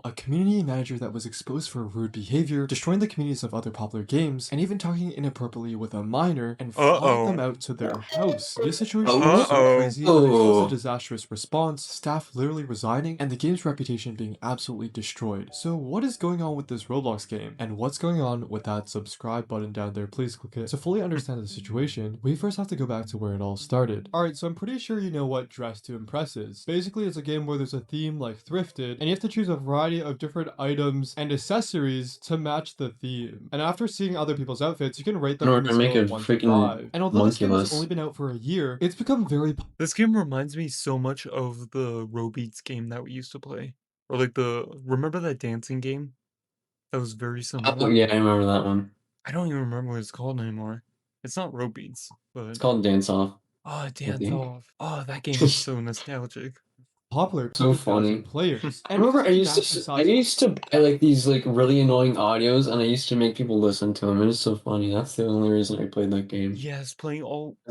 a community manager that was exposed for rude behavior, destroying the communities of other popular games, and even talking inappropriately with a minor and following them Uh-oh. out to their house. This situation was so Uh-oh. crazy that it caused a disastrous response, staff literally resigning, and the game's reputation being absolutely destroyed. So what is going on with this Roblox game? And what's going on with that subscribe button down there? Please click it. To fully understand the situation, we first have to go back to where it all started. Alright, so I'm pretty sure you know what Dress to Impress is. Basically, it's a game where there's a theme like Thrifted, and you have to choose a variety of different items and accessories to match the theme. And after seeing other people's outfits, you can rate In them from order a to make scale a of 1 to freaking 5. And although this game has monkeyless. only been out for a year, it's become very This game reminds me so much of the Robeats game that we used to play. Or like remember that dancing game? That was very Oh, similar. yeah, I remember that one. I don't even remember what it's called anymore. It's not Robeats, It's but called Dance Off, oh, I Dance think. Off. Oh, that game is so nostalgic. popular, So 100,000 funny. players. I And remember because of that, I used to buy like these like really annoying audios, and I used to make people listen to them. It was so funny. That's the only reason I played that game. Yes, Is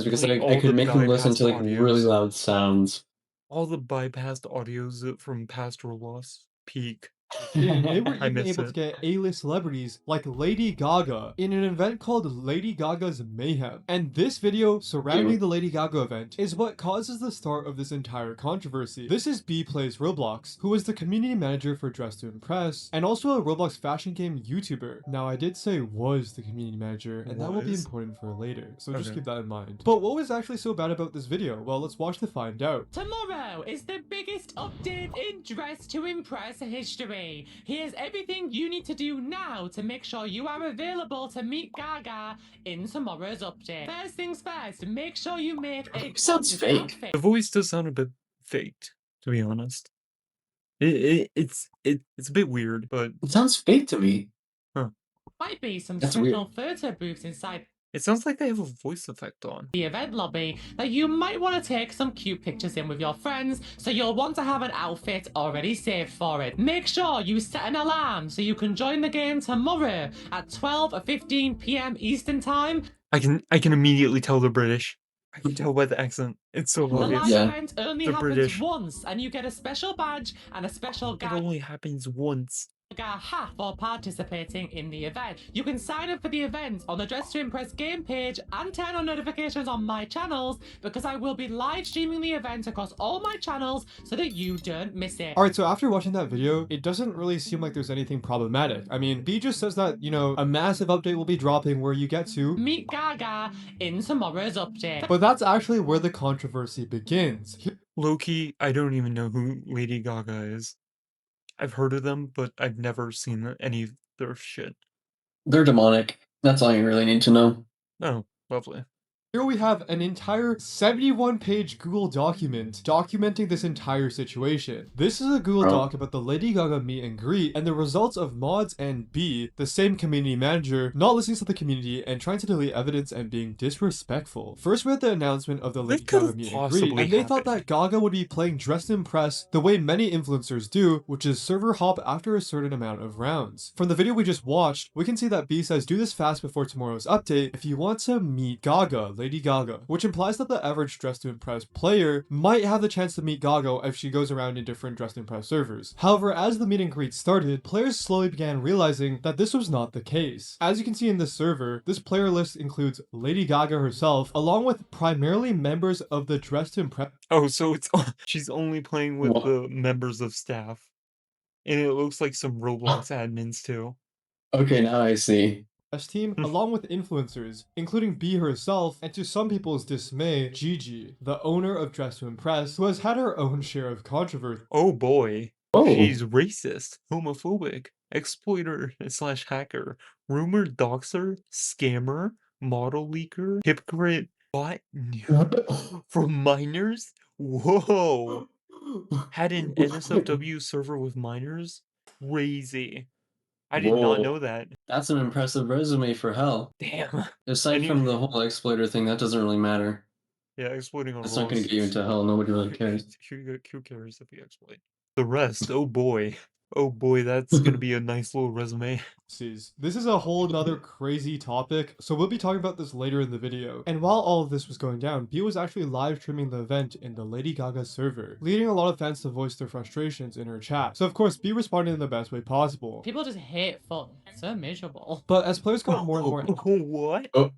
because playing I all could the make them listen bypassed to like really audios. loud sounds. All the bypassed audios from past Roblox. Peak. They were I even miss able to it. get A-list celebrities like Lady Gaga in an event called Lady Gaga's Mayhem. And this video surrounding Cute. the Lady Gaga event is what causes the start of this entire controversy. This is B Plays Roblox, who is the community manager for Dress to Impress, and also a Roblox fashion game YouTuber. Now I did say was the community manager, and that will be Was? important for later, so just Okay. keep that in mind. But what was actually so bad about this video? Well, let's watch to find out. Tomorrow is the biggest update in Dress to Impress history. Here's everything you need to do now to make sure you are available to meet Gaga in tomorrow's update. First things first, make sure you make a Sounds gorgeous fake. outfit. The voice does sound a bit faked, to be honest. It's a bit weird, but It sounds fake to me. huh. Might be some That's special photo booths inside It sounds like they have a voice effect on. the event lobby that you might want to take some cute pictures in with your friends, so you'll want to have an outfit already saved for it. Make sure you set an alarm so you can join the game tomorrow at 12:15 p.m. Eastern Time. I can immediately tell they're British. I can tell by the accent. It's so The obvious. live Yeah. event only They're happens British. once, and you get a special badge and a special It only happens once. hat for participating in the event. You can sign up for the event on the Dress to Impress game page and turn on notifications on my channels, because I will be live streaming the event across all my channels so that you don't miss it. Alright, so after watching that video, it doesn't really seem like there's anything problematic. I mean, B just says that, you know, a massive update will be dropping where you get to Meet Gaga in tomorrow's update. but that's actually where the controversy begins. Low-key, I don't even know who Lady Gaga is. I've heard of them, but I've never seen any of their shit. They're demonic. That's all you really need to know. Oh, lovely. Here we have an entire 71-page Google document documenting this entire situation. This is a Google Bro. Doc about the Lady Gaga meet and greet and the results of mods and B, the same community manager, not listening to the community and trying to delete evidence and being disrespectful. First we had the announcement of the Lady That could Gaga have meet and greet, possibly and they thought happened. that Gaga would be playing Dress to Impress the way many influencers do, which is server hop after a certain amount of rounds. From the video we just watched, we can see that B says do this fast before tomorrow's update if you want to meet Gaga, Lady Gaga, which implies that the average Dress to Impress player might have the chance to meet Gaga if she goes around in different Dress to Impress servers. However, as the meet and greet started, players slowly began realizing that this was not the case. As you can see in this server, this player list includes Lady Gaga herself, along with primarily members of the Dress to Impress Oh, so it's she's only playing with What? the members of staff. And it looks like some Roblox admins too. Okay, now I see. team, along with influencers, including B herself, and to some people's dismay, Gigi, the owner of Dress to Impress, who has had her own share of controversy. Oh boy. Oh. She's racist, homophobic, exploiter slash hacker, rumored doxer, scammer, model leaker, hypocrite, bot from minors? Whoa! Had an NSFW server with minors? Crazy. I did not Whoa. know that. That's an impressive resume for hell. Damn. Aside And from you- the whole exploiter thing, that doesn't really matter. Yeah, exploiting on That's not going Ross. to get you into hell. Nobody really cares. Who cares if you exploit? The rest, oh boy. Oh boy, that's gonna be a nice little resume. This is a whole nother crazy topic, so we'll be talking about this later in the video. And while all of this was going down, B was actually live streaming the event in the Lady Gaga server, leading a lot of fans to voice their frustrations in her chat. So of course, B responded in the best way possible. People just hate fun. So miserable. But as players got more and more What? Oh.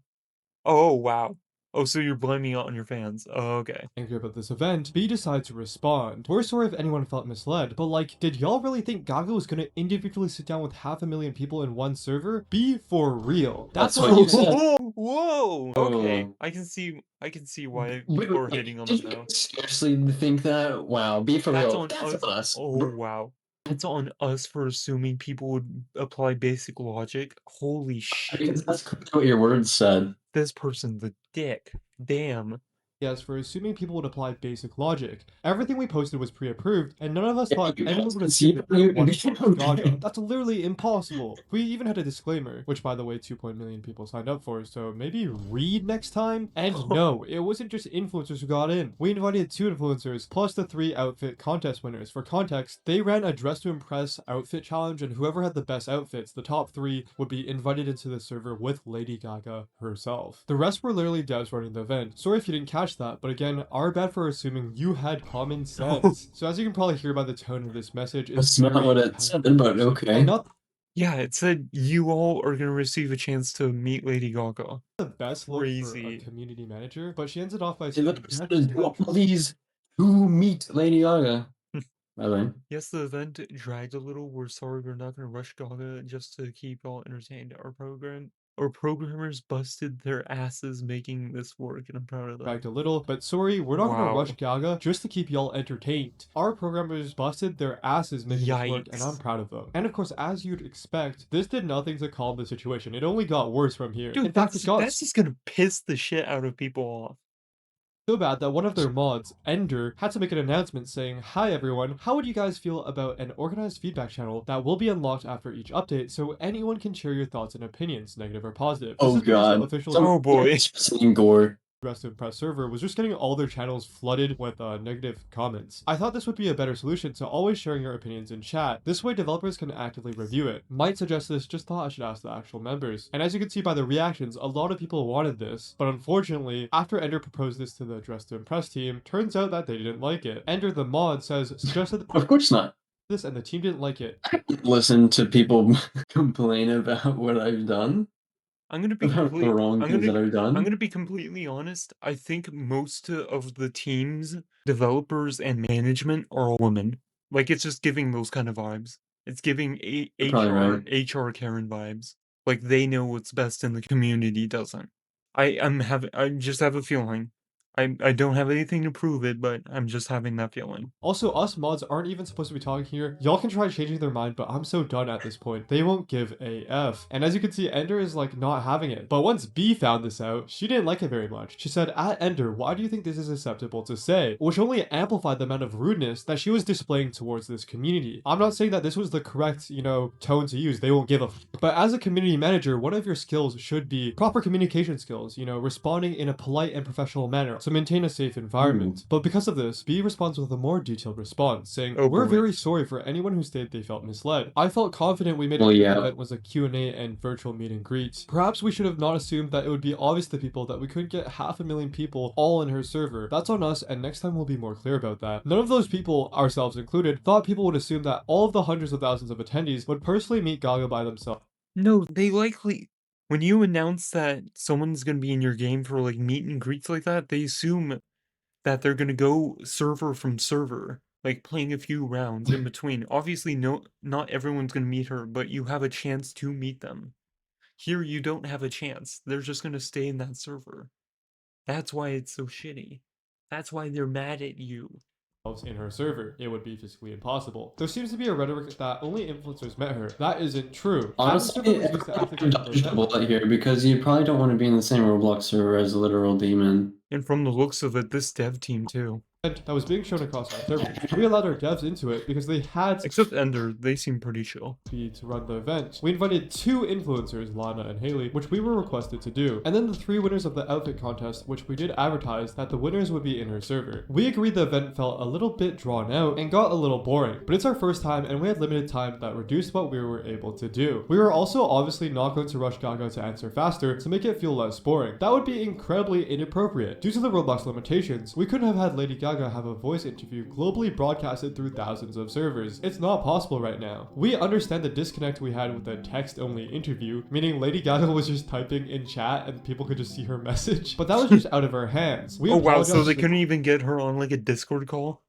Oh wow. Oh, so you're blaming it on your fans. Oh, okay. angry about this event, B decided to respond. We're sorry if anyone felt misled, but like, did y'all really think Gaga was gonna individually sit down with 500,000 people in one server? B for real. That's what you said. Whoa. Okay. Oh. I can see why Wait, people are wait, hating on did them you now. seriously think that? Wow, be for That's real. on That's us. us. Oh wow. That's on us for assuming people would apply basic logic. Holy shit. Because that's what your words said. This person's a dick. Damn. Yes, for assuming people would apply basic logic. Everything we posted was pre-approved, and none of us thought anyone would assume that we wanted to watch Gaga. That's literally impossible. We even had a disclaimer, which by the way 2 million people signed up for, so maybe read next time? And no, it wasn't just influencers who got in. We invited 2 influencers, plus the 3 outfit contest winners. For context, they ran a dress to impress outfit challenge, and whoever had the best outfits, the top 3, would be invited into the server with Lady Gaga herself. The rest were literally devs running the event. Sorry if you didn't catch that, but again, our bad for assuming you had common sense. So as you can probably hear by the tone of this message, it's That's not what it said, but okay. and not Yeah, it said you all are gonna receive a chance to meet Lady Gaga. the best look for a Crazy. community manager, but she ended off by They saying, literally "That's said, just how please, who meet Lady Gaga? By the way. Yes, the event dragged a little. We're sorry we're not gonna rush Gaga just to keep y'all entertained. Our programmers busted their asses making this work, and I'm proud of them. dragged a little, but sorry, we're not gonna Wow. rush Gaga just to keep y'all entertained. Our programmers busted their asses making this work, and I'm Yikes. proud of them. And of course, as you'd expect, this did nothing to calm the situation. It only got worse from here. Dude, In fact, it got that's just gonna piss the shit out of people off. so bad that one of their mods, Ender, had to make an announcement saying, "Hi everyone, how would you guys feel about an organized feedback channel that will be unlocked after each update so anyone can share your thoughts and opinions, negative or positive?" This Oh is because the god. official Oh boy. Seeing gore. Rest of Press server was just getting all their channels flooded with negative comments. I thought this would be a better solution to always sharing your opinions in chat. This way developers can actively review it. Might suggest this, just thought I should ask the actual members. And as you can see by the reactions, a lot of people wanted this, but unfortunately, after Ender proposed this to the Dress to Impress team, turns out that they didn't like it. Ender the mod says, suggested Of course not. this and the team didn't like it. Listen to people complain about what I've done. I'm gonna be About the wrong things that I've done. I'm gonna be completely honest. I think most of the teams, developers, and management are all women. Like it's just giving those kind of vibes. It's giving You're probably right. HR Karen vibes. Like they know what's best and the community doesn't. I just have a feeling. I don't have anything to prove it, but I'm just having that feeling. Also, us mods aren't even supposed to be talking here. Y'all can try changing their mind, but I'm so done at this point. They won't give a F. And as you can see, Ender is like not having it. But once B found this out, she didn't like it very much. She said, "At Ender, why do you think this is acceptable to say?" Which only amplified the amount of rudeness that she was displaying towards this community. I'm not saying that this was the correct, tone to use. They won't give a f. But as a community manager, one of your skills should be proper communication skills, responding in a polite and professional manner to maintain a safe environment. But because of this, B responds with a more detailed response, saying, Oh, "We're boy. very sorry for anyone who stated they felt misled. I felt confident we made Well, it yeah. the event was a Q&A and virtual meet and greet. Perhaps we should have not assumed that it would be obvious to people that we couldn't get 500,000 people all in her server. That's on us, and next time we'll be more clear about that." None of those people, ourselves included, thought people would assume that all of the hundreds of thousands of attendees would personally meet Gaga by themselves. No, they likely. When you announce that someone's gonna be in your game for like meet and greets like that, they assume that they're gonna go server from server, like playing a few rounds in between. Obviously, no, not everyone's gonna meet her, but you have a chance to meet them. Here, you don't have a chance. They're just gonna stay in that server. That's why it's so shitty. That's why they're mad at you. In her server. It would be physically impossible. There seems to be a rhetoric that only influencers met her. That isn't true. Honestly, As the server was used to activate dodged a bullet here because you probably don't want to be in the same Roblox server as a literal demon. And from the looks of it, this dev team too. that was being shown across our server. We allowed our devs into it because they had Except Ender, they seem pretty chill. to run the event. We invited 2 influencers, Lana and Haley, which we were requested to do, and then the 3 winners of the outfit contest, which we did advertise that the winners would be in our server. We agreed the event felt a little bit drawn out and got a little boring, but it's our first time and we had limited time that reduced what we were able to do. We were also obviously not going to rush Gaga to answer faster to make it feel less boring. That would be incredibly inappropriate. Due to the Roblox limitations, we couldn't have had Lady Gaga have a voice interview globally broadcasted through thousands of servers. It's not possible right now. We understand the disconnect we had with the text-only interview, meaning Lady Gaga was just typing in chat and people could just see her message, but that was just out of our hands. We Oh wow, so they to couldn't even get her on like a Discord call?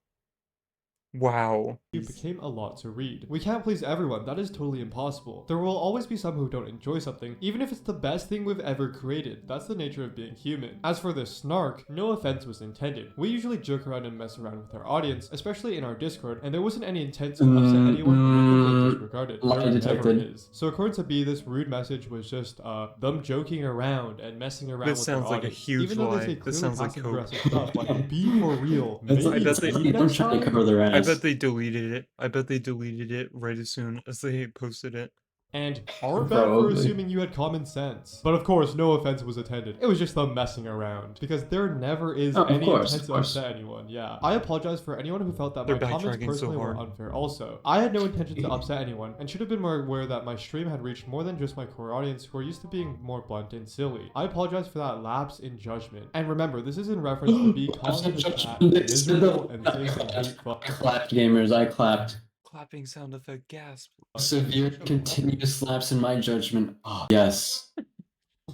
Wow. It became a lot to read. We can't please everyone, that is totally impossible. There will always be some who don't enjoy something, even if it's the best thing we've ever created. That's the nature of being human. As for the snark, no offense was intended. We usually joke around and mess around with our audience, especially in our Discord, and there wasn't any intent to upset anyone or disregarded. Lie There detected. never is. So according to B, this rude message was just them joking around and messing around This with sounds their like a audience. huge Even though lie. they say This clearly sounds like passive coke. aggressive stuff, like be for real. It's Maybe I bet they- be I'm next trying to time. cover their I ass. bet they deleted it. I bet they deleted it right as soon as they posted it. And our bad for Probably. assuming you had common sense. But of course, no offense was intended. It was just them messing around. Because there never is Oh, of any course, intent of to course. upset anyone. Yeah. I apologize for anyone who felt that They're my comments backtracking so personally were hard. unfair also. I had no intention to upset anyone and should have been more aware that my stream had reached more than just my core audience who are used to being more blunt and silly. I apologize for that lapse in judgment. And remember, this is in reference to be calling the chat miserable and saying some hateful. Clapped, gamers, I clapped. Clapping sound effect gasp. Severe continuous lapse in my judgment. Oh, yes.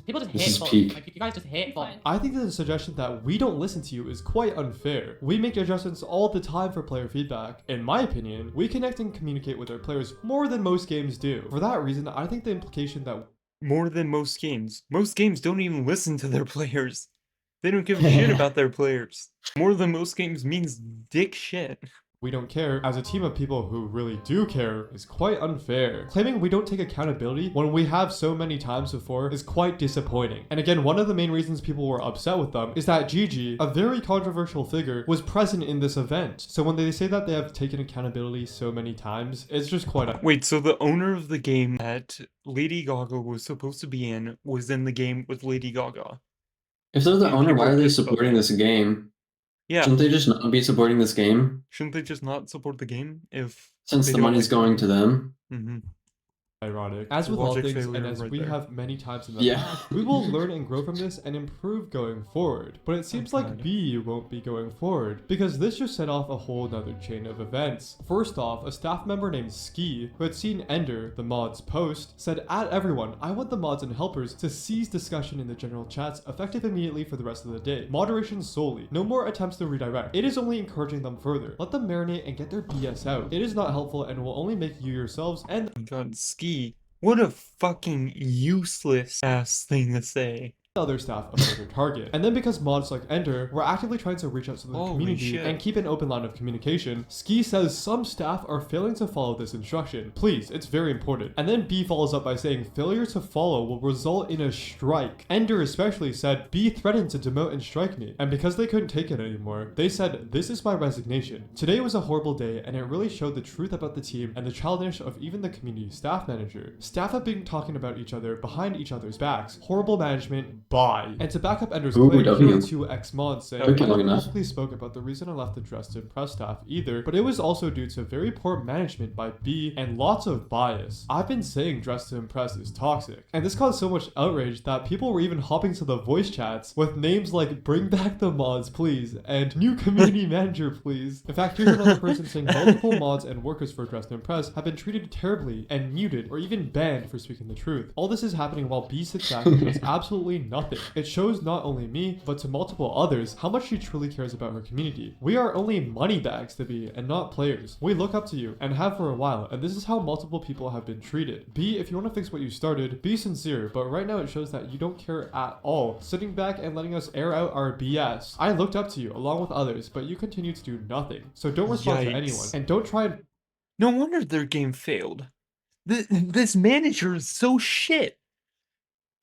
People just This is hateful. peak. Like, you guys just hateful. I think that the suggestion that we don't listen to you is quite unfair. We make adjustments all the time for player feedback. In my opinion, we connect and communicate with our players more than most games do. For that reason, I think the implication that More than most games. Most games don't even listen to their players. They don't give a shit about their players. More than most games means dick shit. we don't care as a team of people who really do care is quite unfair. Claiming we don't take accountability when we have so many times before is quite disappointing. And again, one of the main reasons people were upset with them is that Gigi, a very controversial figure, was present in this event. So when they say that they have taken accountability so many times, it's just quite Wait, so the owner of the game that Lady Gaga was supposed to be in was in the game with Lady Gaga. If they're the And owner, why people are they pissed about supporting that. this game? Yeah, Shouldn't they just not be supporting this game? shouldn't they just not support the game if Since they the don't money's like going to them. Mm-hmm. ironic. As with all Logic things, failure and as right we there. have many times in the Yeah. past, we will learn and grow from this and improve going forward. But it seems like God. B won't be going forward, because this just set off a whole nother chain of events. First off, a staff member named Ski, who had seen Ender, the mod's post, said, "At everyone, I want the mods and helpers to cease discussion in the general chats effective immediately for the rest of the day. Moderation solely. No more attempts to redirect. It is only encouraging them further. Let them marinate and get their BS out. It is not helpful and will only make you yourselves and God, Ski. What a fucking useless ass thing to say. other staff a further target." And then because mods like Ender were actively trying to reach out to the Holy community shit. and keep an open line of communication, Ski says some staff are failing to follow this instruction. Please, it's very important. And then B follows up by saying failure to follow will result in a strike. Ender especially said B threatened to demote and strike me, and because they couldn't take it anymore, they said, "This is my resignation." Today was a horrible day and it really showed the truth about the team and the childishness of even the community staff manager. Staff have been talking about each other behind each other's backs. Horrible management. Bye. And to back up Ender's Ooh, claim, W. here are 2 ex-mods saying, Okay, "I long never enough. publicly spoke about the reason I left the Dressed to Impress staff either, but it was also due to very poor management by B and lots of bias. I've been saying Dressed to Impress is toxic." And this caused so much outrage that people were even hopping to the voice chats with names like "Bring back the mods please" and "New community manager please." In fact, here's another person saying multiple mods and workers for Dressed to Impress have been treated terribly and muted or even banned for speaking the truth. All this is happening while B sits back and does absolutely nothing. It shows not only me, but to multiple others, how much she truly cares about her community. We are only money bags to B and not players. We look up to you and have for a while, and this is how multiple people have been treated. B, if you want to fix what you started, be sincere, but right now it shows that you don't care at all, sitting back and letting us air out our BS. I looked up to you along with others, but you continue to do nothing. So don't respond to Yikes. anyone, and don't try and No wonder their game failed. This manager is so shit.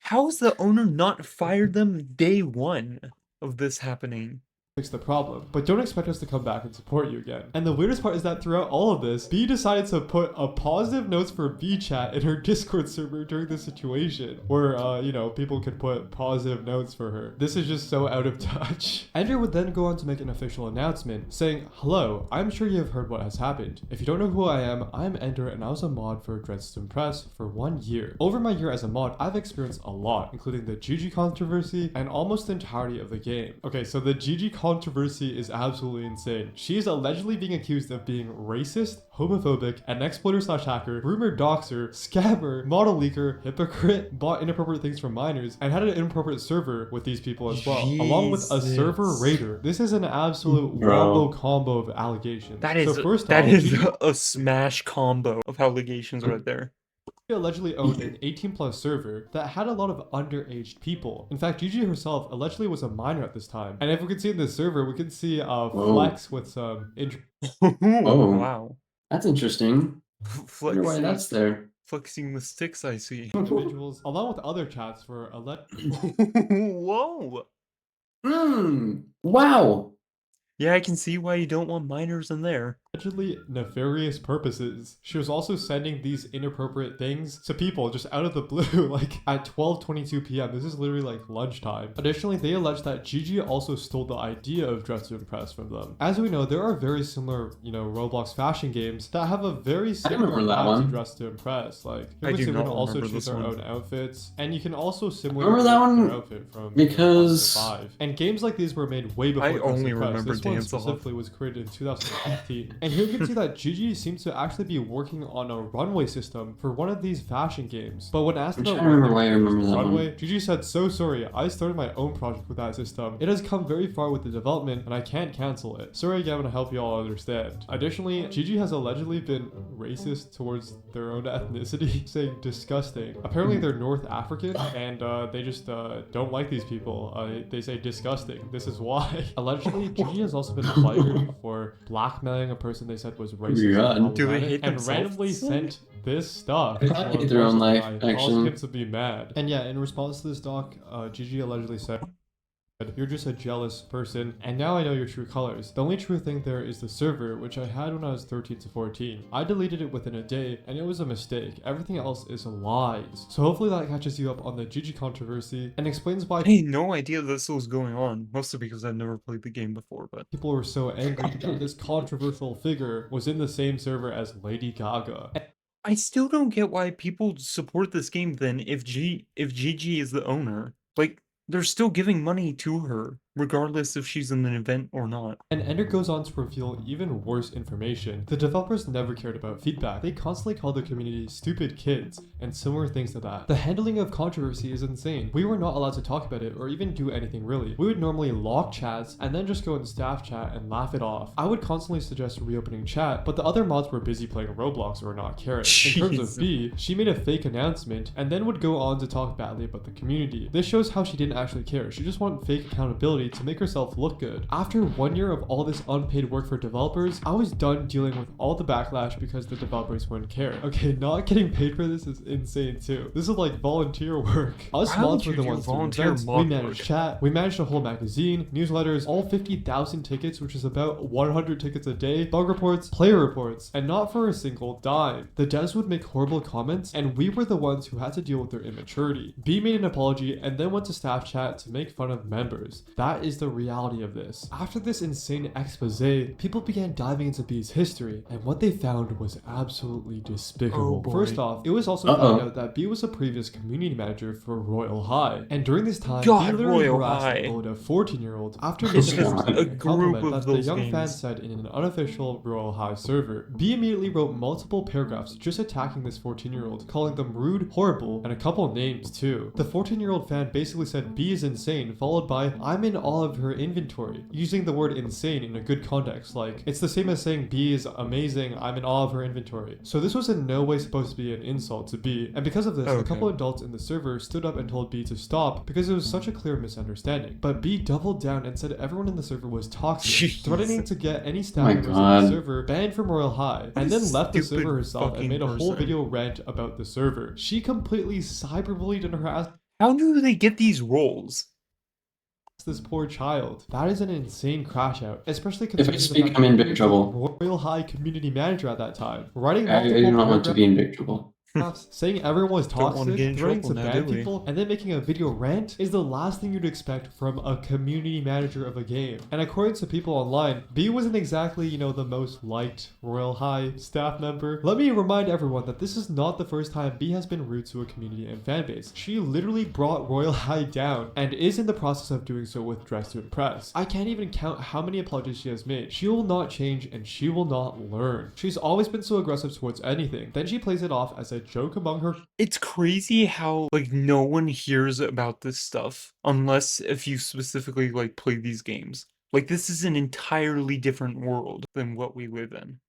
How has the owner not fired them day one of this happening? fix the problem, but don't expect us to come back and support you again. And the weirdest part is that throughout all of this, B decided to put a positive notes for B chat in her Discord server during this situation, where, you know, people could put positive notes for her. This is just so out of touch. Ender would then go on to make an official announcement saying, "Hello, I'm sure you have heard what has happened. If you don't know who I am Ender and I was a mod for Dressed to Impress for 1 year. Over my year as a mod, I've experienced a lot, including the GG controversy and almost the entirety of the game." Okay, so the GG controversy is absolutely insane. She is allegedly being accused of being racist, homophobic, an exploiter/hacker, rumor doxer, scammer, model leaker, hypocrite, bought inappropriate things from minors, and had an inappropriate server with these people as well, along with a server raider. This is an absolute wombo combo of allegations. That is a smash combo of allegations right there. She allegedly owned an 18+ server that had a lot of underage people. In fact, Gigi herself allegedly was a minor at this time. And if we can see in this server, we can see Flex with some Oh, wow. That's interesting. I wonder why Flexing, that's there. flexing the sticks, I see. individuals, along with other chats for Whoa. Wow. Yeah, I can see why you don't want minors in there. allegedly nefarious purposes. She was also sending these inappropriate things to people just out of the blue, like at 12:22 p.m. This is literally like lunchtime. Additionally, they allege that Gigi also stole the idea of Dress to Impress from them. As we know, there are very similar, Roblox fashion games that have a very similar vibe to Dress to Impress. Like, I do we not can also remember choose this our one. own outfits, and you can also simulate Remember that one? your outfit from Because 5. And games like these were made way before I Dress to only Impress. remember This one Dance Off. specifically was created in 2015. And here you can see that Gigi seems to actually be working on a runway system for one of these fashion games. But when asked I'm about trying to remember whether why I it was remember the that runway, one. Gigi said, "So sorry, I started my own project with that system. It has come very far with the development and I can't cancel it. Sorry again to help you all understand." Additionally, Gigi has allegedly been racist towards their own ethnicity, saying disgusting. Apparently they're North African and they just don't like these people. They say disgusting. This is why. Allegedly, Gigi has also been fired for blackmailing a person they said was racist and Do they problematic, hate and themselves? randomly sent this stuff They kinda hate their own life, causing actually. him to be mad. And yeah, in response to this doc, Gigi allegedly said, "You're just a jealous person, and now I know your true colors. The only true thing there is the server, which I had when I was 13 to 14. I deleted it within a day, and it was a mistake. Everything else is lies." So hopefully that catches you up on the Gigi controversy and explains why I had no idea this was going on, mostly because I've never played the game before, but... people were so angry that this controversial figure was in the same server as Lady Gaga. I still don't get why people support this game then if Gigi is the owner. Like, they're still giving money to her, regardless if she's in an event or not. And Ender goes on to reveal even worse information. The developers never cared about feedback. They constantly called the community stupid kids and similar things to that. The handling of controversy is insane. We were not allowed to talk about it or even do anything really. We would normally lock chats and then just go in staff chat and laugh it off. I would constantly suggest reopening chat, but the other mods were busy playing Roblox or not caring. In terms of B, she made a fake announcement and then would go on to talk badly about the community. This shows how she didn't actually care. She just wanted fake accountability to make herself look good. After 1 year of all this unpaid work for developers, I was done dealing with all the backlash because the developers wouldn't care. Okay, not getting paid for this is insane too. This is like volunteer work. Us How mods would were you the do ones doing volunteer events. We mod managed work? chat, we managed a whole magazine, newsletters, all 50,000 tickets, which is about 100 tickets a day, bug reports, player reports, and not for a single dime. The devs would make horrible comments, and we were the ones who had to deal with their immaturity. B made an apology and then went to staff chat to make fun of members. That is the reality of this. After this insane expose, people began diving into B's history, and what they found was absolutely despicable. Oh boy. First off, it was also found out that B was a previous community manager for Royal High, and during this time, God, B literally Royal harassed High. and bullied a 14-year-old after It's making just a a group compliment of that the those young fan games. said in an unofficial Royal High server. B immediately wrote multiple paragraphs just attacking this 14-year-old, calling them rude, horrible, and a couple names too. The 14-year-old fan basically said B is insane, followed by "I'm in awe of her inventory," using the word insane in a good context, like it's the same as saying B is amazing, I'm in awe of her inventory. So this was in no way supposed to be an insult to B, and because of this, a Okay. couple adults in the server stood up and told B to stop because it was such a clear misunderstanding. But B doubled down and said everyone in the server was toxic, Jeez. threatening to get any staff My members in God. the server banned from Royal High, and a then left the stupid server herself and fucking made a whole person. video rant about the server. She completely cyberbullied and harassed How do they get these roles? this poor child. That is an insane crash out, especially If I considering the speak, fact I'm in that big he was trouble. Royal High community manager at that time, writing I multiple do not want to paragraphs, be in big trouble. saying everyone was Don't want to get toxic, in threatening trouble to now, ban do we? people, and then making a video rant is the last thing you'd expect from a community manager of a game. And according to people online, B wasn't exactly, you know, the most liked Royal High staff member. Let me remind everyone that this is not the first time B has been rude to a community and fan base. She literally brought Royal High down and is in the process of doing so with Dress to Impress. I can't even count how many apologies she has made. She will not change and she will not learn. She's always been so aggressive towards anything. Then she plays it off as a joke among her It's crazy how like no one hears about this stuff unless if you specifically like play these games. Like this is an entirely different world than what we live in.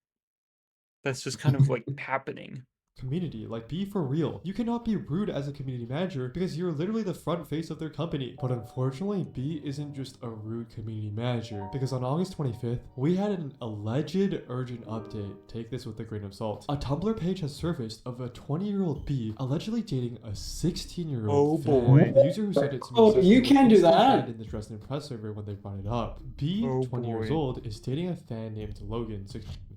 That's just kind of like happening. community. Like, be for real. You cannot be rude as a community manager because you're literally the front face of their company. But unfortunately, B isn't just a rude community manager, because on August 25th, we had an alleged urgent update. Take this with a grain of salt. A Tumblr page has surfaced of a 20-year-old B allegedly dating a 16-year-old Oh boy. The user who sent it to me Oh, says you they can't were do that. instantly banned in the Dress and Impress server when they brought it up. B, Oh 20 years boy. old, is dating a fan named Logan,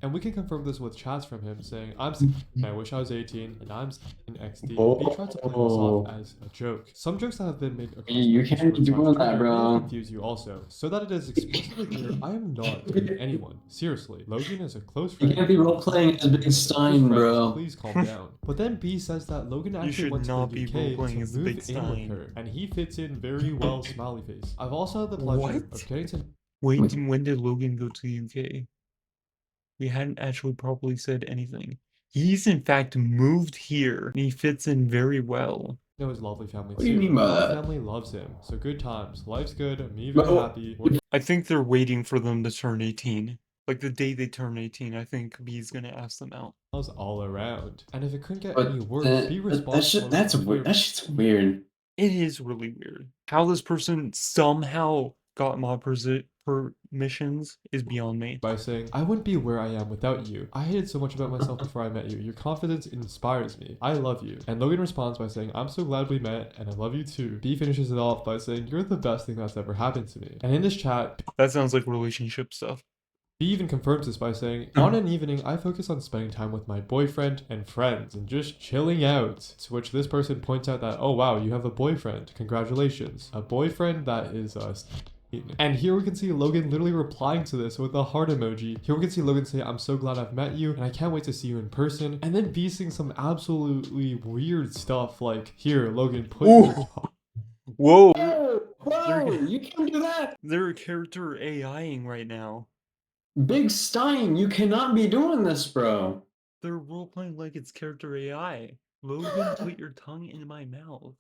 and we can confirm this with chats from him saying, I'm 16, I wish I was 18, and I'm in XD. B tried to play this off as a joke. Some jokes that have been made across You the can't be Discord doing slash that, Twitter bro. may confuse you also, so that it is explicitly clear, I am not dating anyone. Seriously, Logan is a close You friend. can't be role playing as Big Close Stein, friends, bro. Please calm down. But then B says that Logan actually should went to not the be UK role-playing to as the move Big in with Stein. her, and he fits in very well. Smiley face. I've also had the pleasure What? of getting to Wait, when did Logan go to the UK? We hadn't actually properly said anything. He's in fact moved here and he fits in very well. know his lovely family What do you too. mean by Our that? family loves him, so good times. Life's good. Me very Well, happy. We're I think they're waiting for them to turn 18. Like the day they turn 18, I think B's gonna ask them out. smiles all around. And if it couldn't get But any worse, be that responsible. that's weird. That shit's weird. It is really weird. How this person somehow got mod permissions is beyond me. By saying, I wouldn't be where I am without you. I hated so much about myself before I met you. Your confidence inspires me. I love you. And Logan responds by saying, I'm so glad we met and I love you too. B finishes it off by saying, you're the best thing that's ever happened to me. And in this chat, That sounds like relationship stuff. B even confirms this by saying, on an evening, I focus on spending time with my boyfriend and friends and just chilling out. To which this person points out that, oh wow, you have a boyfriend. Congratulations. A boyfriend that is and here we can see Logan literally replying to this with a heart emoji. Here we can see Logan say, I'm so glad I've met you and I can't wait to see you in person. And then B saying some absolutely weird stuff like, here, Logan, put Ooh. your Whoa! Whoa, you can't do that. They're character AIing right now. Big Stein, you cannot be doing this, bro. They're role-playing like it's character AI. Logan, put your tongue in my mouth.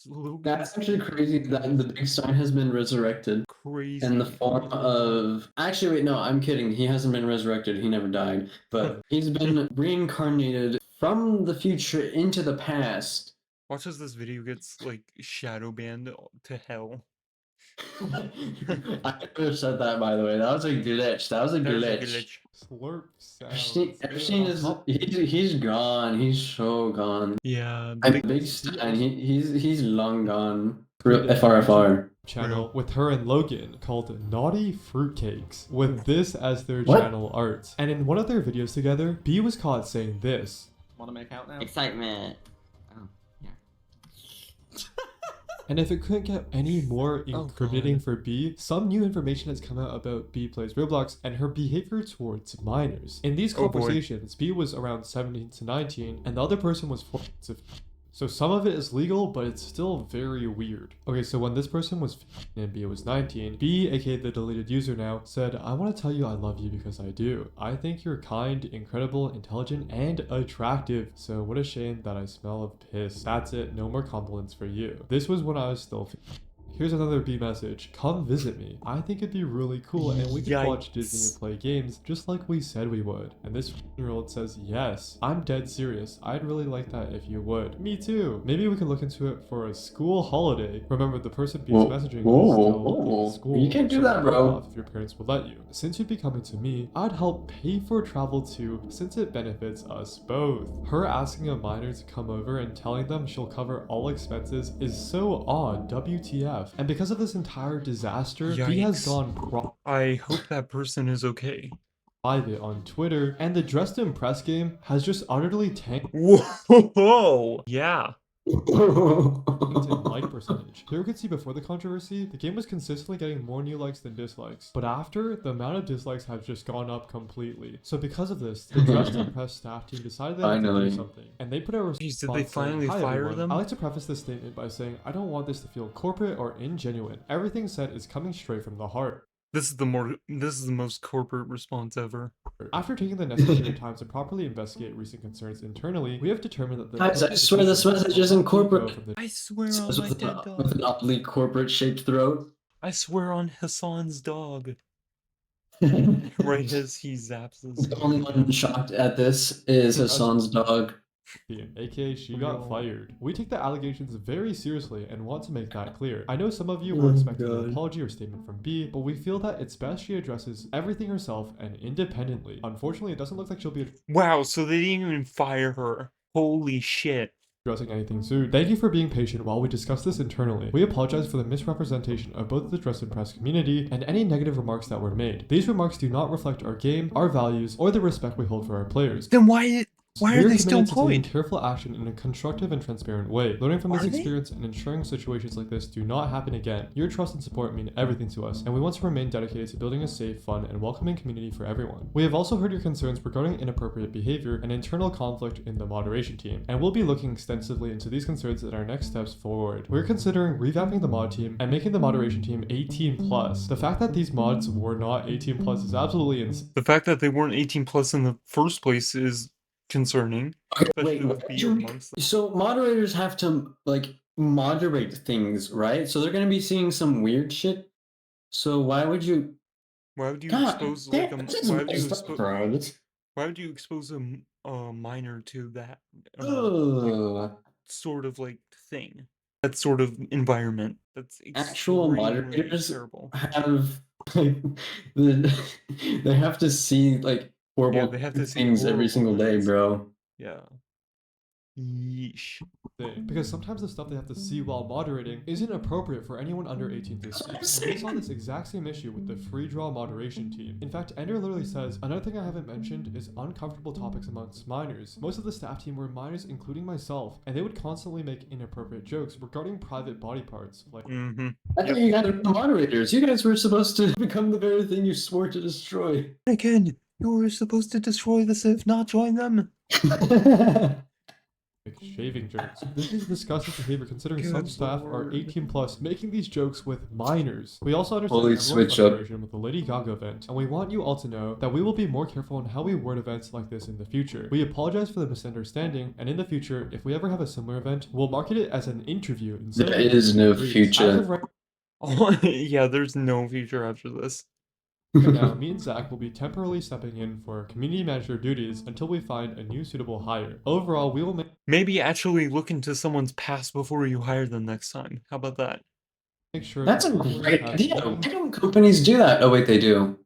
Logan, That's actually crazy that the Big Stein has been resurrected crazy. in the form of. Actually, wait, no, I'm kidding. He hasn't been resurrected. He never died. But he's been reincarnated from the future into the past. Watch as this video gets like shadow banned to hell. I could have said that, by the way. That was a glitch. That was a There's a glitch. glitch. slurp sound. Epstein is he's gone. He's so gone. Yeah, I'm Big Stein. He's long gone. FRFR. Channel with her and Logan called Naughty Fruitcakes, with this as their What? channel art. And in one of their videos together, B was caught saying this. Want to make out now? Excitement. Oh, yeah. And if it couldn't get any more Oh, incriminating God. for B, some new information has come out about B plays Roblox and her behavior towards minors. In these Oh, boy. conversations, B was around 17 to 19 and the other person was 14 to 15. So some of it is legal, but it's still very weird. Okay, so when this person was 15 and B was 19, B, aka the deleted user now, said, I want to tell you I love you because I do. I think you're kind, incredible, intelligent, and attractive. So what a shame that I smell of piss. That's it, no more compliments for you. This was when I was still 15. Here's another B message. Come visit me. I think it'd be really cool and we could watch Disney Yikes. and play games just like we said we would. And this Year-old says, yes, I'm dead serious. I'd really like that if you would. Me too. Maybe we could look into it for a school holiday. Remember, the person B's messaging is still in school. You can't do so that, fuck bro. off if your parents would let you. Since you'd be coming to me, I'd help pay for travel too, since it benefits us both. Her asking a minor to come over and telling them she'll cover all expenses is so odd, WTF. And because of this entire disaster, B has Yikes. gone I hope that person is okay. private on Twitter, and the Dressed to Impress game has just utterly tanked Whoa! Yeah. in like percentage. Here we can see before the controversy, the game was consistently getting more new likes than dislikes, but after, the amount of dislikes have just gone up completely. So because of this, the Dressed to Impress staff team decided they had to do Finally. something, and they put out a response. Jeez, did they finally saying, "Hi, fire everyone. them?" I like to preface this statement by saying I don't want this to feel corporate or ingenuine. Everything said is coming straight from the heart. This is the most corporate response ever. After taking the necessary time to properly investigate recent concerns internally, we have determined that the Guys, I swear this message isn't corporate. I swear on With my an, dead with an dog. oddly corporate-shaped throat. I swear on Hassan's dog. Right as he zaps his. The only one shocked at this is Hassan's dog. aka she got No. fired. We take the allegations very seriously and want to make that clear. I know some of you Oh were expecting God. an apology or statement from B, but we feel that it's best she addresses everything herself and independently. Unfortunately, it doesn't look like she'll be Wow, so they didn't even fire her. Holy shit. addressing anything soon. Thank you for being patient while we discuss this internally. We apologize for the misrepresentation of both the Dressed to Impress community and any negative remarks that were made. These remarks do not reflect our game, our values, or the respect we hold for our players. Then why are We're they still committed to taking employed? careful action in a constructive and transparent way. Learning from this Are they? experience and ensuring situations like this do not happen again. Your trust and support mean everything to us, and we want to remain dedicated to building a safe, fun, and welcoming community for everyone. We have also heard your concerns regarding inappropriate behavior and internal conflict in the moderation team, and we'll be looking extensively into these concerns in our next steps forward. We're considering revamping the mod team and making the moderation team 18+. The fact that these mods were not 18+ is absolutely insane. The fact that they weren't 18 plus in the first place is concerning. Especially with Wait, B amongst them. so moderators have to like moderate things, right? So they're gonna be seeing some weird shit. So why would you? Why would you God, expose like damn, this is messed up, bro. This- why would you expose a minor to that Ugh. sort of like thing? That sort of environment. That's Actual extremely moderators terrible. have like they have to see like horrible Yeah, they have to see things every horrible single day, things. bro. Yeah. Yeesh. Because sometimes the stuff they have to see while moderating isn't appropriate for anyone under 18 to see. We saw this exact same issue with the free draw moderation team. In fact, Ender literally says, another thing I haven't mentioned is uncomfortable topics amongst minors. Most of the staff team were minors, including myself, and they would constantly make inappropriate jokes regarding private body parts. Like, Mm-hmm. I thought you guys were the moderators. You guys were supposed to become the very thing you swore to destroy. Again, you were supposed to destroy this if not join them. shaving jokes. This is disgusting behavior considering some Good staff are lord. 18+ making these jokes with minors. We also understand Holy everyone's switch up. frustration with the Lady Gaga event, and we want you all to know that we will be more careful on how we word events like this in the future. We apologize for the misunderstanding, and in the future, if we ever have a similar event, we'll market it as an interview instead There of is no As future. of right Oh, yeah, there's no future after this. now, me and Zach will be temporarily stepping in for community manager duties until we find a new suitable hire. Overall, we will make Maybe actually look into someone's past before you hire them next time. How about that? sure That's a that everyone great has idea. Why meetings don't companies do that? Oh wait, they do.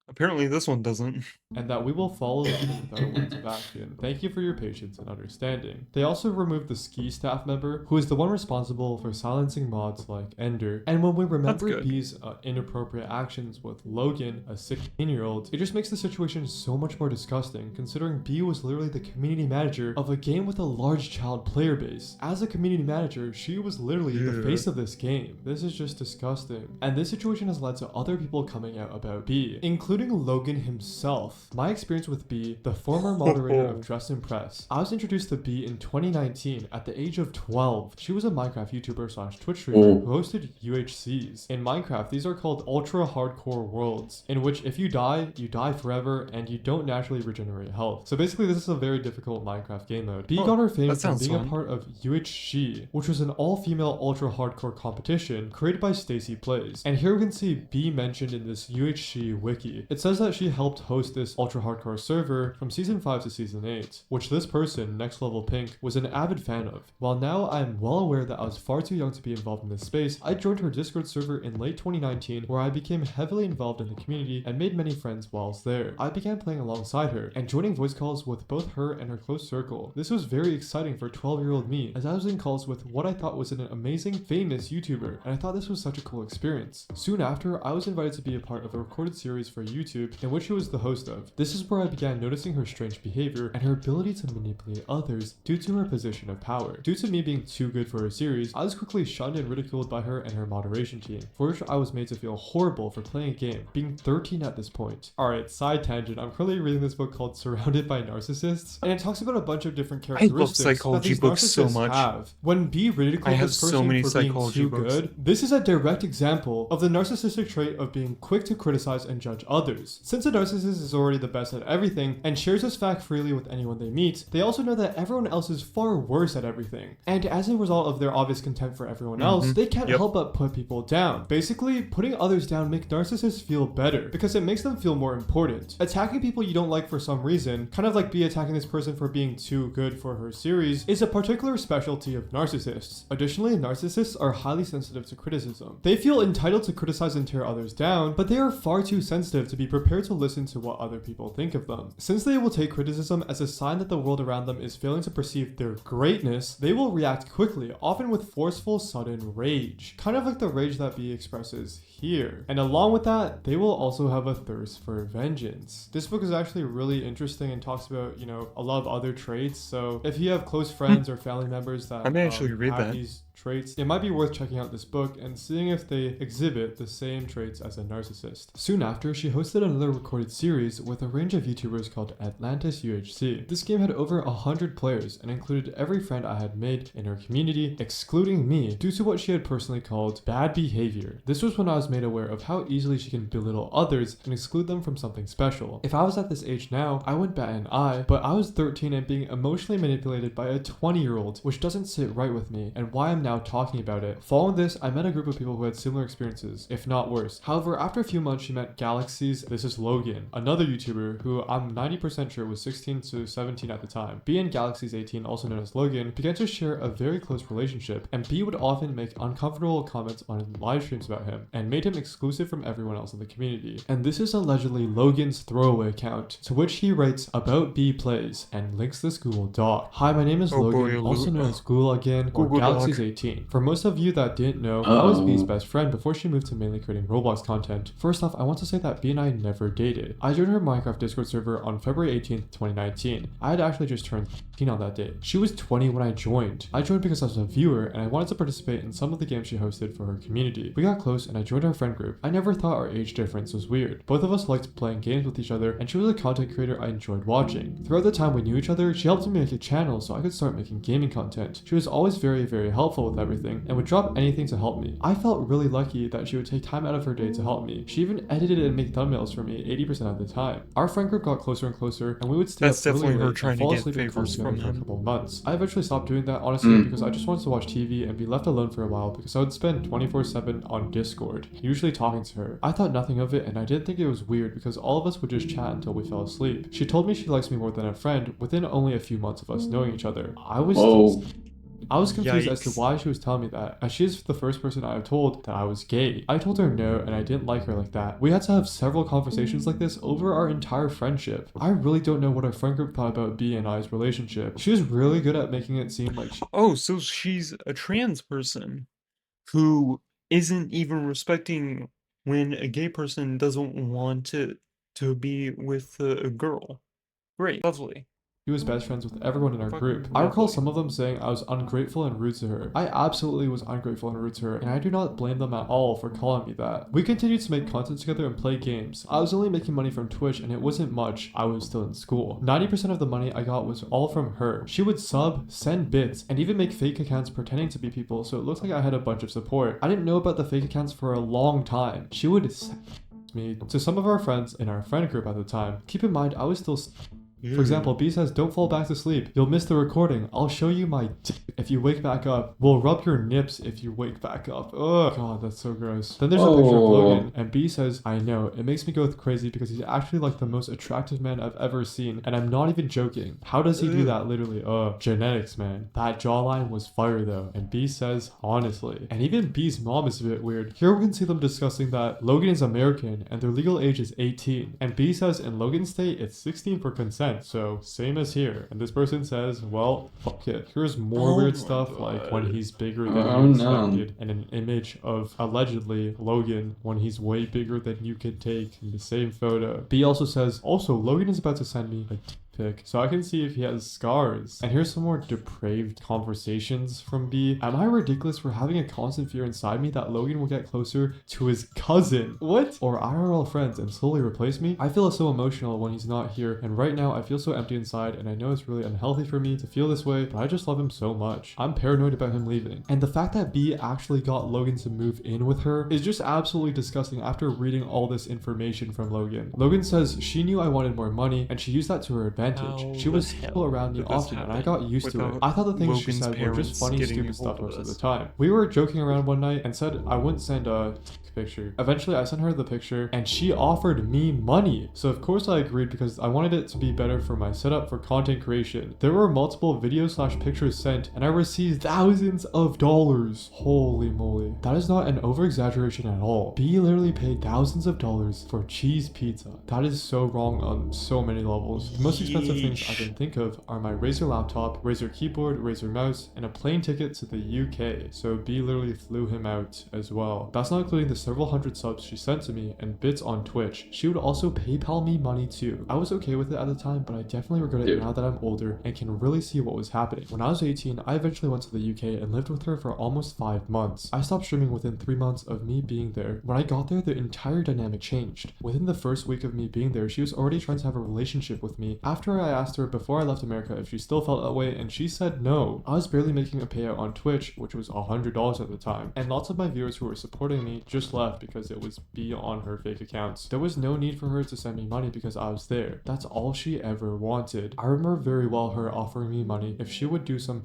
Apparently this one doesn't. and that we will follow through with our words of action. Thank you for your patience and understanding. They also removed the ski staff member, who is the one responsible for silencing mods like Ender. And when we remember good. B's inappropriate actions with Logan, a 16-year-old, it just makes the situation so much more disgusting, considering B was literally the community manager of a game with a large child player base. As a community manager, she was literally the Yeah. face of this game. This is just disgusting. And this situation has led to other people coming out about B, including Logan himself. My experience with B, the former moderator of Dressed to Impress. I was introduced to B in 2019 at the age of 12. She was a Minecraft YouTuber slash Twitch streamer who hosted UHCs. In Minecraft, these are called ultra hardcore worlds, in which if you die forever, and you don't naturally regenerate health. So basically, this is a very difficult Minecraft game mode. B Oh, got her fame that from sounds being fun. a part of UHC, which was an all-female ultra hardcore competition created by Stacy Plays. And here we can see B mentioned in this UHC wiki. community. It says that she helped host this ultra hardcore server from season 5 to season 8, which this person, Next Level Pink, was an avid fan of. While now I'm well aware that I was far too young to be involved in this space, I joined her Discord server in late 2019 where I became heavily involved in the community and made many friends whilst there. I began playing alongside her and joining voice calls with both her and her close circle. This was very exciting for 12-year-old me, as I was in calls with what I thought was an amazing, famous YouTuber, and I thought this was such a cool experience. Soon after, I was invited to be a part of a recorded series for YouTube in which she was the host of. This is where I began noticing her strange behavior and her ability to manipulate others due to her position of power. Due to me being too good for her series, I was quickly shunned and ridiculed by her and her moderation team, for which I was made to feel horrible for playing a game, being 13 at this point. Alright, side tangent, I'm currently reading this book called Surrounded by Narcissists, and it talks about a bunch of different characteristics psychology that these books so narcissists much. have. When B ridiculed this so person many for being psychology too books. good, this is a direct example of the narcissistic trait of being quick to criticize and judge others. Since a narcissist is already the best at everything and shares this fact freely with anyone they meet, they also know that everyone else is far worse at everything. And as a result of their obvious contempt for everyone else, they can't help but put people down. Basically, putting others down makes narcissists feel better because it makes them feel more important. Attacking people you don't like for some reason, kind of like B attacking this person for being too good for her series, is a particular specialty of narcissists. Additionally, narcissists are highly sensitive to criticism. They feel entitled to criticize and tear others down, but they are far too sensitive to be prepared to listen to what other people think of them. Since they will take criticism as a sign that the world around them is failing to perceive their greatness, they will react quickly, often with forceful, sudden rage. Kind of like the rage that B expresses here. And along with that, they will also have a thirst for vengeance. This book is actually really interesting and talks about, you know, a lot of other traits. So if you have close friends or family members that I may actually read have that. these traits, it might be worth checking out this book and seeing if they exhibit the same traits as a narcissist. Soon after, she hosted another recorded series with a range of YouTubers called Atlantis UHC. This game had over 100 players and included every friend I had made in her community, excluding me, due to what she had personally called bad behavior. This was when I was made aware of how easily she can belittle others and exclude them from something special. If I was at this age now, I wouldn't bat an eye, but I was 13 and being emotionally manipulated by a 20-year-old, which doesn't sit right with me, and why I'm now talking about it. Following this, I met a group of people who had similar experiences, if not worse. However, after a few months, she met Galaxies. This is Logan, another YouTuber who I'm 90% sure was 16 to 17 at the time. B and Galaxies 18, also known as Logan, began to share a very close relationship, and B would often make uncomfortable comments on live streams about him, and made him exclusive from everyone else in the community. And this is allegedly Logan's throwaway account, to which he writes about B plays, and links this Google Doc. Hi, my name is Logan, also known as Google again, or Google Galaxies Doc. 18. For most of you that didn't know, I was B's best friend before she moved to mainly creating Roblox content. First off, I want to say that B and I never dated. I joined her Minecraft Discord server on February 18th, 2019. I had actually just turned 18 on that day. She was 20 when I joined. I joined because I was a viewer and I wanted to participate in some of the games she hosted for her community. We got close and I joined her friend group. I never thought our age difference was weird. Both of us liked playing games with each other and she was a content creator I enjoyed watching. Throughout the time we knew each other, she helped me make a channel so I could start making gaming content. She was always very, very helpful with everything and would drop anything to help me. I felt really lucky that she would take time out of her day to help me. She even edited and made thumbnails for me 80% of the time. Our friend group got closer and closer and we would stay That's up really definitely her late trying and to fall get asleep and favors call from together for a him. couple of months. I eventually stopped doing that honestly because I just wanted to watch TV and be left alone for a while because I would spend 24/7 on Discord, usually talking to her. I thought nothing of it and I didn't think it was weird because all of us would just chat until we fell asleep. She told me she likes me more than a friend within only a few months of us knowing each other. I was confused as to Yikes. why she was telling me that, as she is the first person I have told that I was gay. I told her no and I didn't like her like that. We had to have several conversations like this over our entire friendship. I really don't know what our friend group thought about B and I's relationship. She was really good at making it seem like Oh, so she's a trans person who isn't even respecting when a gay person doesn't want to be with a girl. Great, lovely. she was best friends with everyone in our Fucking group. I recall lovely. some of them saying I was ungrateful and rude to her. I absolutely was ungrateful and rude to her, and I do not blame them at all for calling me that. We continued to make content together and play games. I was only making money from Twitch and it wasn't much. I was still in school. 90% of the money I got was all from her. She would sub, send bits, and even make fake accounts pretending to be people so it looked like I had a bunch of support. I didn't know about the fake accounts for a long time. She would send me to some of our friends in our friend group at the time. Keep in mind, I was still For example, B says, don't fall back to sleep. You'll miss the recording. I'll show you my dick if you wake back up. We'll rub your nips if you wake back up. Ugh, God, that's so gross. Then there's a picture of Logan, and B says, I know, it makes me go crazy because he's actually like the most attractive man I've ever seen, and I'm not even joking. How does he do that, literally? Genetics, man. That jawline was fire though. And B says, honestly. And even B's mom is a bit weird. Here we can see them discussing that Logan is American, and their legal age is 18. And B says, in Logan's state, it's 16 for consent, so same as here. And this person says, well, fuck it. Here's more weird stuff, like when he's bigger than you expected, and an image of, allegedly, Logan when he's way bigger than you could take in the same photo. B also says, also, Logan is about to send me a pic, so I can see if he has scars. And here's some more depraved conversations from B. Am I ridiculous for having a constant fear inside me that Logan will get closer to his cousin? What? Or IRL friends and slowly replace me? I feel so emotional when he's not here, and right now I feel so empty inside, and I know it's really unhealthy for me to feel this way, but I just love him so much. I'm paranoid about him leaving. And the fact that B actually got Logan to move in with her is just absolutely disgusting after reading all this information from Logan. Logan says she knew I wanted more money, and she used that to her advantage. She was still around me often, and I got used to it. I thought the things she said were just funny, stupid stuff most of the time. We were joking around one night and said I wouldn't send a picture. Eventually, I sent her the picture, and she offered me money. So of course I agreed because I wanted it to be better for my setup for content creation. There were multiple videos/pictures sent, and I received thousands of dollars. Holy moly. That is not an over-exaggeration at all. B literally paid thousands of dollars for cheese pizza. That is so wrong on so many levels. The most expensive things I can think of are my Razer laptop, Razer keyboard, Razer mouse, and a plane ticket to the UK. So B literally flew him out as well. That's not including the several hundred subs she sent to me and bits on Twitch. She would also PayPal me money too. I was okay with it at the time, but I definitely regret it now that I'm older and can really see what was happening. When I was 18, I eventually went to the UK and lived with her for almost 5 months. I stopped streaming within 3 months of me being there. When I got there, the entire dynamic changed. Within the first week of me being there, she was already trying to have a relationship with me. After I asked her before I left America if she still felt that way, and she said no. I was barely making a payout on Twitch, which was $100 at the time, and lots of my viewers who were supporting me just left because it was B on her fake accounts. There was no need for her to send me money because I was there. That's all she ever wanted. I remember very well her offering me money if she would do some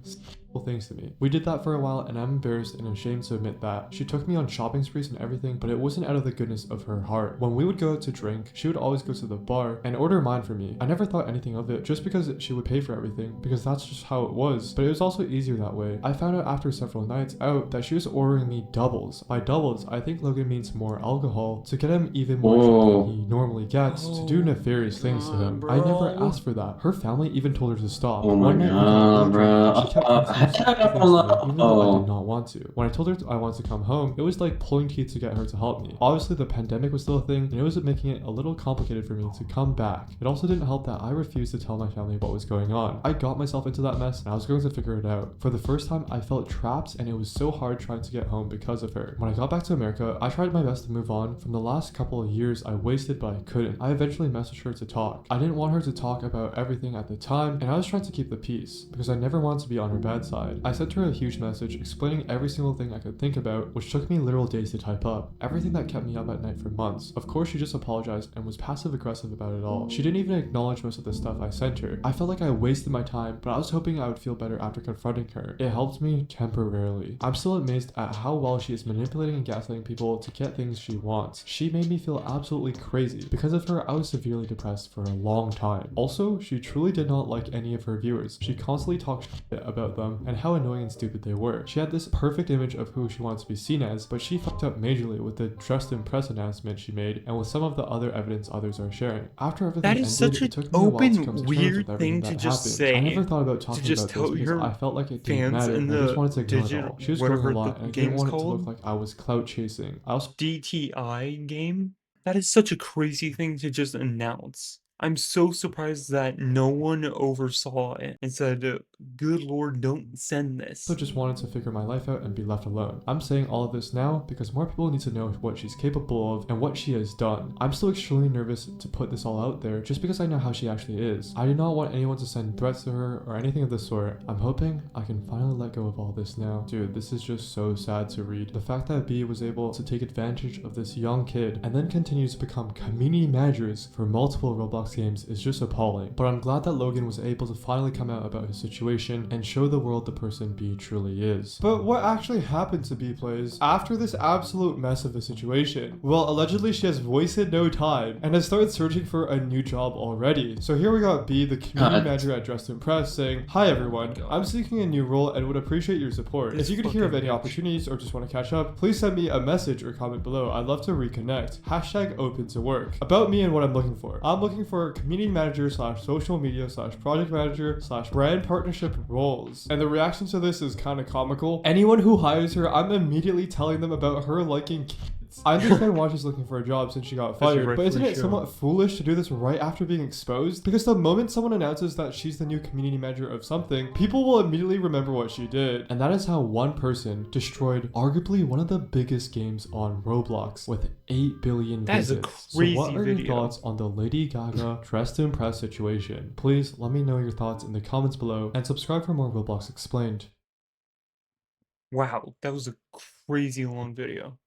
things to me. We did that for a while, and I'm embarrassed and ashamed to admit that. She took me on shopping sprees and everything, but it wasn't out of the goodness of her heart. When we would go out to drink, she would always go to the bar and order mine for me. I never thought anything of it just because she would pay for everything, because that's just how it was, but it was also easier that way. I found out after several nights out that she was ordering me doubles. By doubles, I think Logan means more alcohol to get him even more drunk than he normally gets, to do nefarious things to him. I never asked for that. Her family even told her to stop. Oh my god, bro. She kept even though I did not want to. When I told her I wanted to come home, it was like pulling teeth to get her to help me. Obviously, the pandemic was still a thing, and it was making it a little complicated for me to come back. It also didn't help that I refused to tell my family what was going on. I got myself into that mess, and I was going to figure it out. For the first time, I felt trapped, and it was so hard trying to get home because of her. When I got back to America, I tried my best to move on from the last couple of years I wasted, but I couldn't. I eventually messaged her to talk. I didn't want her to talk about everything at the time, and I was trying to keep the peace, because I never wanted to be on her bad side. I sent her a huge message explaining every single thing I could think about, which took me literal days to type up. Everything that kept me up at night for months. Of course, she just apologized and was passive aggressive about it all. She didn't even acknowledge most of the stuff I sent her. I felt like I wasted my time, but I was hoping I would feel better after confronting her. It helped me temporarily. I'm still amazed at how well she is manipulating and gaslighting people to get things she wants. She made me feel absolutely crazy. Because of her, I was severely depressed for a long time. Also, she truly did not like any of her viewers. She constantly talked shit about them and how annoying and stupid they were. She had this perfect image of who she wanted to be seen as, but she fucked up majorly with the dressed in press announcement she made and with some of the other evidence others are sharing. After everything That ended, is such it an took me a while to come to open, terms with weird everything thing to that just happened. say. I never thought about talking just about tell this because your I felt like it didn't fans matter, in and I just the wanted to ignore it digital, all. She was growing whatever a lot, the and I didn't game's want it to look called, like I was clout chasing. I also DTI game. That is such a crazy thing to just announce. I'm so surprised that no one oversaw it and said, good lord, don't send this. I just wanted to figure my life out and be left alone. I'm saying all of this now because more people need to know what she's capable of and what she has done. I'm still extremely nervous to put this all out there just because I know how she actually is. I do not want anyone to send threats to her or anything of the sort. I'm hoping I can finally let go of all this now. Dude, this is just so sad to read. The fact that B was able to take advantage of this young kid and then continue to become community managers for multiple Roblox games is just appalling. But I'm glad that Logan was able to finally come out about his situation and show the world the person B truly is. But what actually happened to B Plays after this absolute mess of a situation? Well, allegedly she has wasted no time and has started searching for a new job already. So here we got B, the community manager at Dressed to Impress, saying, "Hi everyone, I'm seeking a new role and would appreciate your support. If you could hear of any opportunities or just want to catch up, please send me a message or comment below. I'd love to reconnect. Hashtag open to work." About me and what I'm looking for. I'm looking for community manager / social media / project manager / brand partnership roles. And the reaction to this is kind of comical. Anyone who hires her, I'm immediately telling them about her liking kids. I understand why she's looking for a job since she got fired, but isn't it somewhat foolish to do this right after being exposed? Because the moment someone announces that she's the new community manager of something, people will immediately remember what she did. And that is how one person destroyed arguably one of the biggest games on Roblox with 8 billion visits. That is a crazy So what are video. your thoughts on the Lady Gaga Dressed to Impress situation? Please let me know your thoughts in the comments below and subscribe for more Roblox Explained. Wow, that was a crazy long video.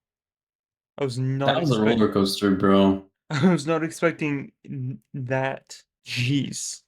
I was not That was a roller coaster, bro. I was not expecting that. Jeez.